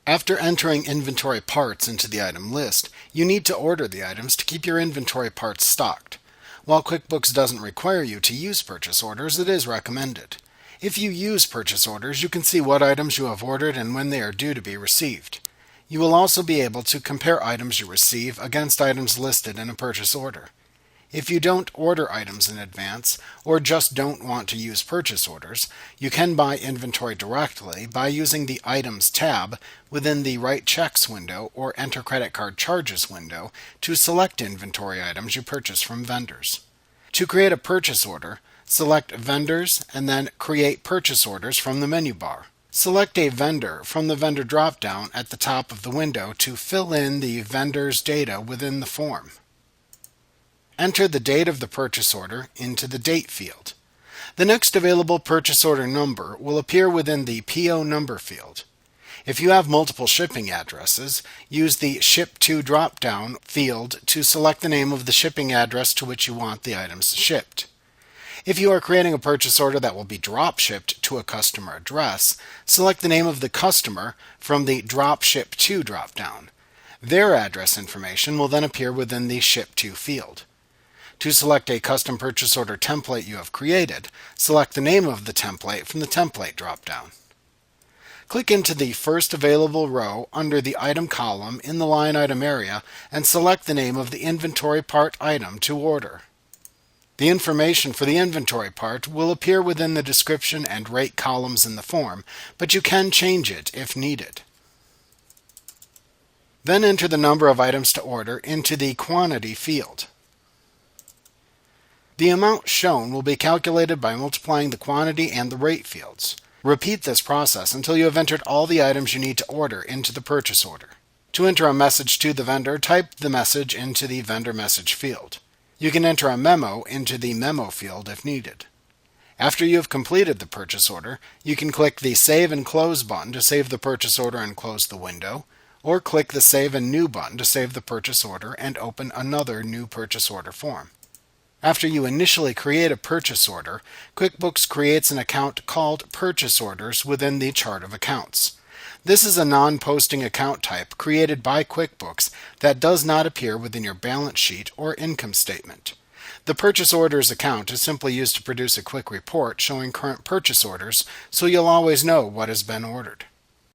After entering inventory parts into the item list, you need to order the items to keep your inventory parts stocked. While QuickBooks doesn't require you to use purchase orders, it is recommended. If you use purchase orders, you can see what items you have ordered and when they are due to be received. You will also be able to compare items you receive against items listed in a purchase order. If you don't order items in advance, or just don't want to use purchase orders, you can buy inventory directly by using the Items tab within the Write Checks window or Enter Credit Card Charges window to select inventory items you purchase from vendors. To create a purchase order, select Vendors and then Create Purchase Orders from the menu bar. Select a vendor from the vendor drop-down at the top of the window to fill in the vendor's data within the form. Enter the date of the purchase order into the Date field. The next available purchase order number will appear within the PO number field. If you have multiple shipping addresses, use the Ship To drop-down field to select the name of the shipping address to which you want the items shipped. If you are creating a purchase order that will be drop-shipped to a customer address, select the name of the customer from the Drop Ship To drop-down. Their address information will then appear within the Ship To field. To select a custom purchase order template you have created, select the name of the template from the Template drop-down. Click into the first available row under the Item column in the line item area and select the name of the inventory part item to order. The information for the inventory part will appear within the description and rate columns in the form, but you can change it if needed. Then enter the number of items to order into the Quantity field. The amount shown will be calculated by multiplying the quantity and the rate fields. Repeat this process until you have entered all the items you need to order into the purchase order. To enter a message to the vendor, type the message into the Vendor Message field. You can enter a memo into the Memo field if needed. After you have completed the purchase order, you can click the Save and Close button to save the purchase order and close the window, or click the Save and New button to save the purchase order and open another new purchase order form. After you initially create a purchase order, QuickBooks creates an account called Purchase Orders within the chart of accounts. This is a non-posting account type created by QuickBooks that does not appear within your balance sheet or income statement. The Purchase Orders account is simply used to produce a quick report showing current purchase orders, so you'll always know what has been ordered.